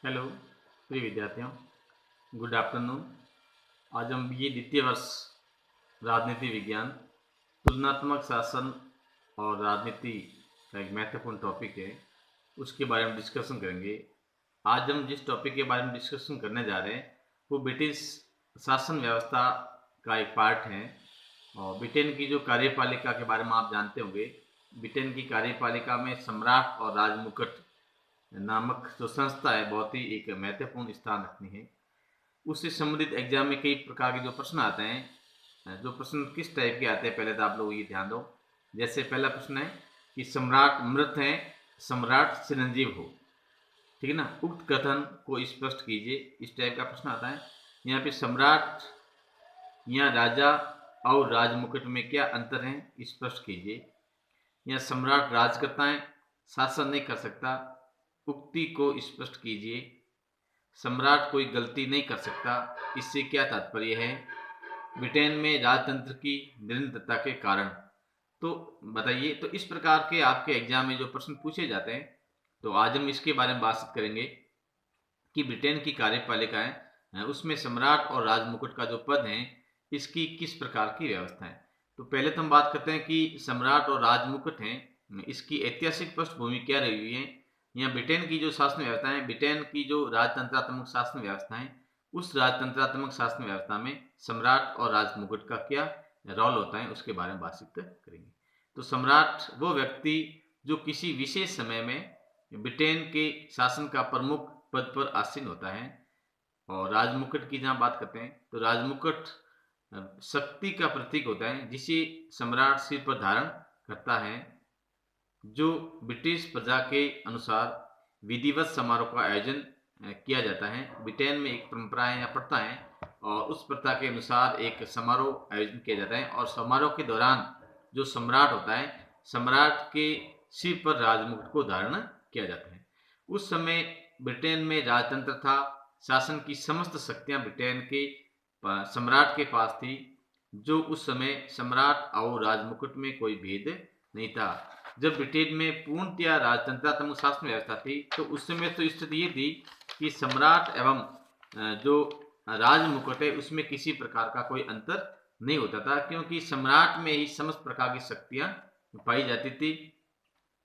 Hello प्रिय विद्यार्थियों, good afternoon. आज हम बीए द्वितीय वर्ष राजनीति विज्ञान, तुलनात्मक शासन और राजनीति का एक महत्वपूर्ण टॉपिक है, उसके बारे में डिस्कशन करेंगे। आज हम जिस टॉपिक के बारे में डिस्कशन करने जा रहे हैं वो ब्रिटिश शासन व्यवस्था का एक पार्ट है। और ब्रिटेन की जो कार्यपालिका के बारे में आप जानते होंगे, ब्रिटेन की कार्यपालिका में सम्राट और राजमुकुट नामक जो संस्था है बहुत ही एक महत्वपूर्ण स्थान रखनी है। उससे संबंधित एग्जाम में कई प्रकार के जो प्रश्न आते हैं, जो प्रश्न किस टाइप के आते हैं पहले तो आप लोग ये ध्यान दो। जैसे पहला प्रश्न है कि सम्राट मृत है, सम्राट चिरंजीव हो, ठीक है ना, उक्त कथन को स्पष्ट कीजिए, इस टाइप का प्रश्न आता है। यहाँ पे सम्राट या राजा और राजमुकुट में क्या अंतर है, स्पष्ट कीजिए। या सम्राट राज करता है, शासन नहीं कर सकता, उक्ति को स्पष्ट कीजिए। सम्राट कोई गलती नहीं कर सकता, इससे क्या तात्पर्य है। ब्रिटेन में राजतंत्र की निरंतरता के कारण, तो बताइए। तो इस प्रकार के आपके एग्जाम में जो प्रश्न पूछे जाते हैं, तो आज हम इसके बारे में बात करेंगे कि ब्रिटेन की कार्यपालिकाएं उसमें सम्राट और राजमुकुट का जो पद है इसकी किस प्रकार की व्यवस्था है। तो पहले तो हम बात करते हैं कि सम्राट और राजमुकुट हैं, इसकी ऐतिहासिक पृष्ठभूमि क्या रही हुई है। यहाँ ब्रिटेन की जो शासन व्यवस्था है, ब्रिटेन की जो राजतंत्रात्मक शासन व्यवस्था है, उस राजतंत्रात्मक शासन व्यवस्था में सम्राट और राजमुकुट का क्या रोल होता है उसके बारे में बातचीत करेंगे। तो सम्राट वो व्यक्ति जो किसी विशेष समय में ब्रिटेन के शासन का प्रमुख पद पर आसीन होता है। और राजमुकुट की जहाँ बात करते हैं तो राजमुकुट शक्ति का प्रतीक होता है जिसे सम्राट सिर पर धारण करता है, जो ब्रिटिश प्रजा के अनुसार विधिवत समारोह का आयोजन किया जाता है। ब्रिटेन में एक परंपरा है या प्रथा है, और उस प्रथा के अनुसार एक समारोह आयोजन किया जाता है। और समारोह के दौरान जो सम्राट होता है, सम्राट के सिर पर राजमुकुट को धारण किया जाता है। उस समय ब्रिटेन में राजतंत्र था, शासन की समस्त शक्तियां ब्रिटेन के सम्राट के पास थी, जो उस समय सम्राट और राजमुकुट में कोई भेद नहीं था। जब ब्रिटेन में पूर्णतया राजतंत्रात्मक शासन व्यवस्था थी, तो उस समय तो स्थिति ये थी कि सम्राट एवं जो राजमुकुट है उसमें किसी प्रकार का कोई अंतर नहीं होता था, क्योंकि सम्राट में ही समस्त प्रकार की शक्तियां पाई जाती थी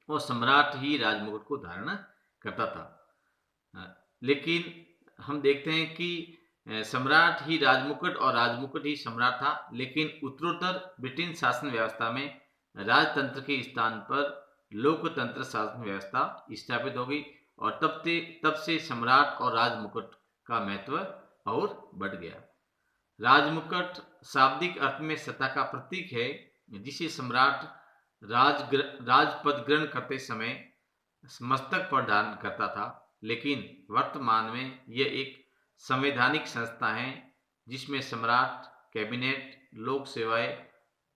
और सम्राट ही राजमुकुट को धारण करता था। लेकिन हम देखते हैं कि सम्राट ही राजमुकुट और राजमुकुट ही सम्राट था, लेकिन उत्तरोत्तर ब्रिटेन शासन व्यवस्था में राजतंत्र के स्थान पर लोकतंत्र शासन व्यवस्था स्थापित हो गई, और तब से सम्राट और राजमुकुट का महत्व और बढ़ गया। राजमुकुट शाब्दिक अर्थ में सत्ता का प्रतीक है, जिसे सम्राट राजपद ग्रहण करते समय मस्तक पर धारण करता था। लेकिन वर्तमान में यह एक संवैधानिक संस्था है जिसमें सम्राट, कैबिनेट, लोक सेवाएं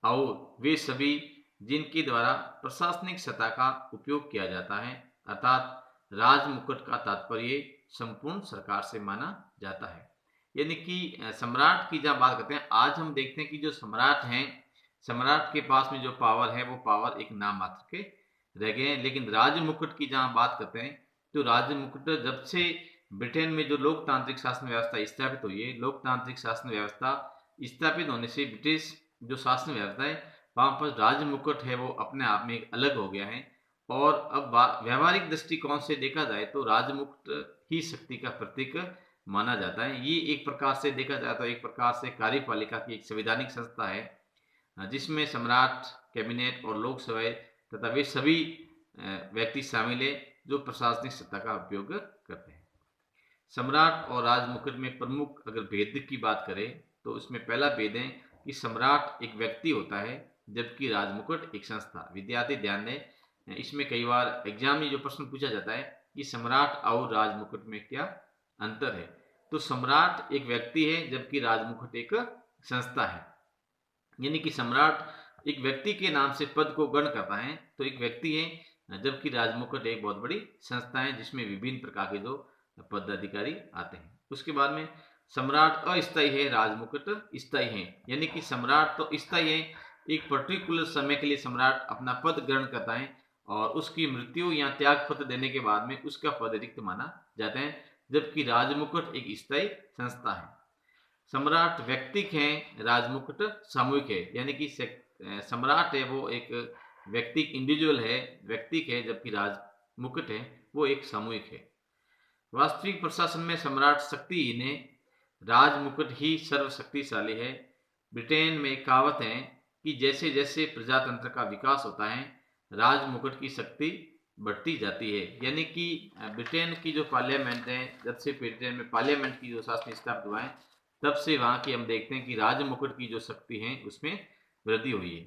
और वे सभी जिनके द्वारा प्रशासनिक सत्ता का उपयोग किया जाता है, अर्थात राजमुकुट का तात्पर्य संपूर्ण सरकार से माना जाता है। यानी कि सम्राट की जब बात करते हैं, आज हम देखते हैं कि जो सम्राट हैं, सम्राट के पास में जो पावर है वो पावर एक नाम मात्र के रह गए हैं। लेकिन राजमुकुट की जहाँ बात करते हैं, तो राजमुकुट जब से ब्रिटेन में जो लोकतांत्रिक शासन व्यवस्था स्थापित हुई है, लोकतांत्रिक शासन व्यवस्था स्थापित होने से ब्रिटिश जो शासन व्यवस्था है वहाँ पर राजमुकुट है वो अपने आप में एक अलग हो गया है। और अब व्यवहारिक दृष्टिकोण से देखा जाए तो राजमुकुट ही शक्ति का प्रतीक माना जाता है। ये एक प्रकार से देखा जाए तो एक प्रकार से कार्यपालिका की एक संवैधानिक संस्था है, जिसमें सम्राट, कैबिनेट और लोक सेवाएं तथा वे सभी व्यक्ति शामिल है जो प्रशासनिक सत्ता का उपयोग करते हैं। सम्राट और राजमुकुट में प्रमुख अगर भेद की बात करें तो इसमें पहला भेद है कि सम्राट एक व्यक्ति होता है जबकि राजमुकुट एक संस्था। विद्यार्थी ध्यान दें, इसमें कई बार एग्जाम में जो प्रश्न पूछा जाता है कि सम्राट और राजमुकुट में क्या अंतर है, तो सम्राट एक व्यक्ति है जबकि राजमुकुट एक संस्था है। यानी कि सम्राट एक व्यक्ति के नाम से पद को ग्रहण करता है तो एक व्यक्ति है, जबकि राजमुकुट एक बहुत बड़ी संस्था है जिसमें विभिन्न प्रकार के जो पदाधिकारी आते हैं। उसके बाद में सम्राट अस्थायी है, राजमुकुट स्थायी है। यानी कि सम्राट तो स्थायी है, एक पर्टिकुलर समय के लिए सम्राट अपना पद ग्रहण करता है और उसकी मृत्यु या त्याग पत्र देने के बाद में उसका पद रिक्त माना जाता है। जबकि राजमुकुट एक स्थायी संस्था है। सम्राट व्यक्तिक है, राजमुकुट सामूहिक है। यानी कि सम्राट है वो एक व्यक्तिक इंडिविजुअल है, व्यक्तिक है, जबकि राजमुकुट है वो एक सामूहिक है। वास्तविक प्रशासन में सम्राट शक्तिहीन है, राजमुकुट ही सर्वशक्तिशाली है। ब्रिटेन में कहावत है कि जैसे जैसे प्रजातंत्र का विकास होता है, राजमुकुट की शक्ति बढ़ती जाती है। यानी कि ब्रिटेन की जो पार्लियामेंट है, जब से ब्रिटेन में पार्लियामेंट की जो शासन स्थापित हुआ है, तब से वहाँ की हम देखते हैं कि राजमुकुट की जो शक्ति है उसमें वृद्धि हुई है।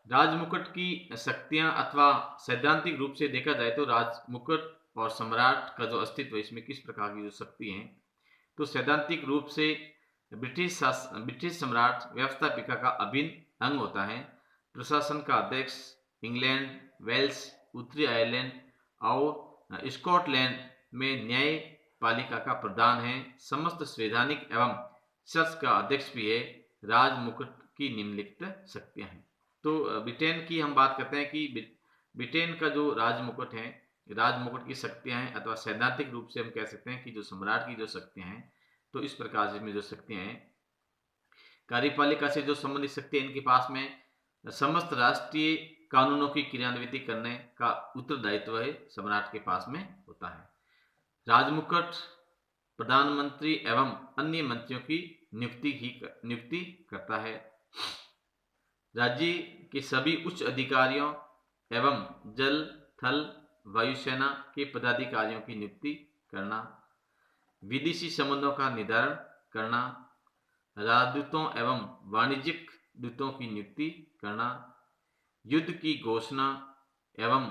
राजमुकुट की शक्तियाँ अथवा सैद्धांतिक रूप से देखा जाए तो राजमुकुट और सम्राट का जो अस्तित्व है, इसमें किस प्रकार की जो शक्ति है, तो सैद्धांतिक रूप से ब्रिटिश सम्राट व्यवस्थापिका का अभिन्न अंग होता है। प्रशासन का अध्यक्ष इंग्लैंड, वेल्स, उत्तरी आयरलैंड और स्कॉटलैंड में न्यायपालिका का प्रधान है। समस्त संवैधानिक एवं चर्च का अध्यक्ष भी है। राजमुकुट की निम्नलिखित शक्तियां हैं। तो ब्रिटेन की हम बात करते हैं कि ब्रिटेन का जो राजमुकुट है, राजमुकुट की शक्तियां हैं, अथवा सैद्धांतिक रूप से हम कह सकते हैं कि जो सम्राट की जो शक्तियां हैं, तो इस प्रकार से इसमें जो शक्तियां हैं, कार्यपालिका से जो संबंधित शक्ति इनके पास में समस्त राष्ट्रीय कानूनों की क्रियान्विति करने का उत्तरदायित्व है सम्राट के पास में होता है। राजमुकुट प्रधानमंत्री एवं अन्य मंत्रियों की नियुक्ति करता है। राज्य के सभी उच्च अधिकारियों एवं जल, थल, वायुसेना के पदाधिकारियों की नियुक्ति करना, विदेशी संबंधों का निर्धारण करना, राजदूतों एवं वाणिज्यिक दूतों की नियुक्ति करना, युद्ध की घोषणा एवं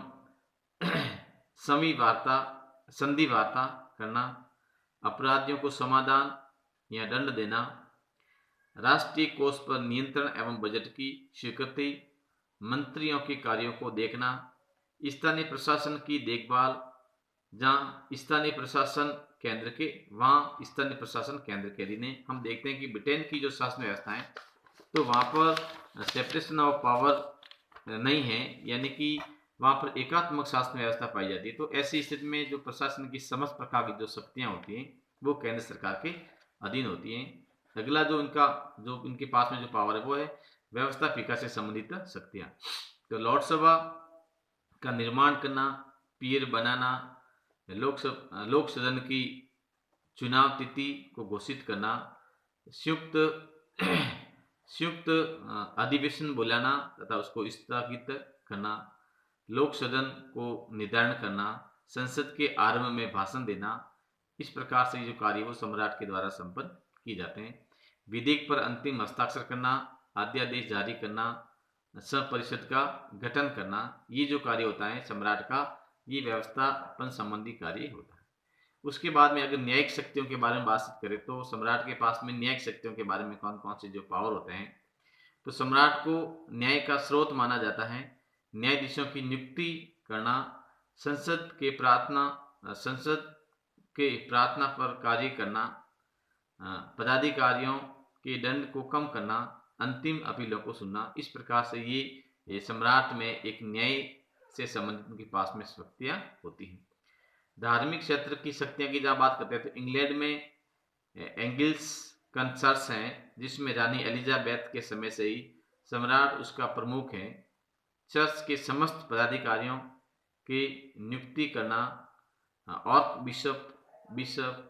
संधि वार्ता करना, अपराधियों को समाधान या दंड देना, राष्ट्रीय कोष पर नियंत्रण एवं बजट की स्वीकृति, मंत्रियों के कार्यों को देखना, स्थानीय प्रशासन की देखभाल, जहाँ स्थानीय प्रशासन केंद्र के वहाँ स्थानीय प्रशासन केंद्र के अधीन है। हम देखते हैं कि ब्रिटेन की जो शासन व्यवस्था है, तो वहाँ पर सेपरेशन ऑफ पावर नहीं है, यानी कि वहाँ पर एकात्मक शासन व्यवस्था पाई जाती है। तो ऐसी स्थिति में जो प्रशासन की समस्त प्रकार की जो शक्तियाँ होती हैं वो केंद्र सरकार के अधीन होती हैं। अगला जो इनके पास में जो पावर है वो है व्यवस्थापिका से संबंधित शक्तियाँ। तो लोकसभा का निर्माण करना, पीर बनाना, लोक सदन की चुनाव तिथि को घोषित करना, संयुक्त अधिवेशन बुलाना तथा उसको स्थगित करना, लोक सदन को निर्धारण करना, संसद के आरंभ में भाषण देना, इस प्रकार से जो कार्य वो सम्राट के द्वारा संपन्न किए जाते हैं। विधेयक पर अंतिम हस्ताक्षर करना, अध्यादेश जारी करना, संपरिषद का गठन करना, ये जो कार्य होता है सम्राट का, ये व्यवस्थापन संबंधी कार्य होता है। उसके बाद में अगर न्यायिक शक्तियों के बारे में बात करें तो सम्राट के पास में न्यायिक शक्तियों के बारे में कौन कौन से जो पावर होते हैं, तो सम्राट को न्याय का स्रोत माना जाता है। न्यायाधीशों की नियुक्ति करना, संसद के प्रार्थना पर कार्य करना, पदाधिकारियों के दंड को कम करना, अंतिम अपीलों को सुनना, इस प्रकार से ये सम्राट में एक न्याय से संबंधित उनके पास में शक्तियाँ होती हैं। धार्मिक क्षेत्र की शक्तियाँ की जब बात करते हैं तो इंग्लैंड में एंग्लिकन चर्च हैं, जिसमें रानी एलिजाबेथ के समय से ही सम्राट उसका प्रमुख है। चर्च के समस्त पदाधिकारियों की नियुक्ति करना और बिशप,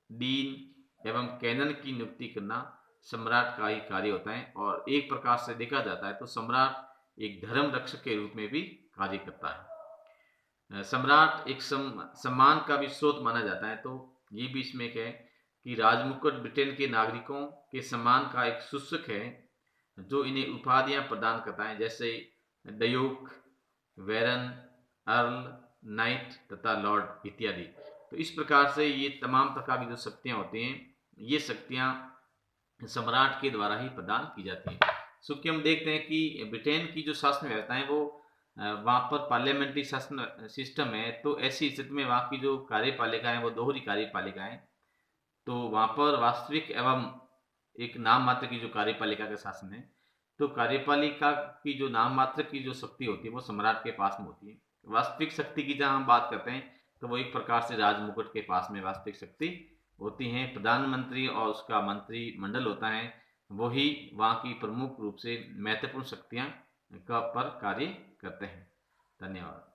डीन एवं कैनन की नियुक्ति करना सम्राट का ही कार्य होता है। और एक प्रकार से देखा जाता है तो सम्राट एक धर्म रक्षक के रूप में भी कार्य करता है। सम्राट एक सम्मान का भी स्रोत माना जाता है। तो ये भी इसमें एक है कि राजमुकुट ब्रिटेन के नागरिकों के सम्मान का एक सूचक है जो इन्हें उपाधियां प्रदान करता है, जैसे ड्यूक, वेरन, अर्ल, नाइट तथा लॉर्ड इत्यादि। तो इस प्रकार से ये तमाम प्रकार की जो शक्तियाँ होती हैं, ये शक्तियाँ सम्राट के द्वारा ही प्रदान की जाती हैं। क्योंकि हम देखते हैं कि ब्रिटेन की जो शासन व्यवस्था है वो वहाँ पर पार्लियामेंट्री शासन सिस्टम है। तो ऐसी स्थिति में वहाँ की जो कार्यपालिका है वो दोहरी कार्यपालिका है। तो वहाँ पर वास्तविक एवं एक नाम मात्र की जो कार्यपालिका का शासन है, तो कार्यपालिका की जो नाम मात्र की जो शक्ति होती है वो सम्राट के पास में होती है। वास्तविक शक्ति की जहाँ हम बात करते हैं तो वो एक प्रकार से राज मुकुट के पास में वास्तविक शक्ति होती हैं। प्रधानमंत्री और उसका मंत्रिमंडल होता है, वही वहाँ की प्रमुख रूप से महत्वपूर्ण शक्तियाँ पर कार्य करते हैं। धन्यवाद।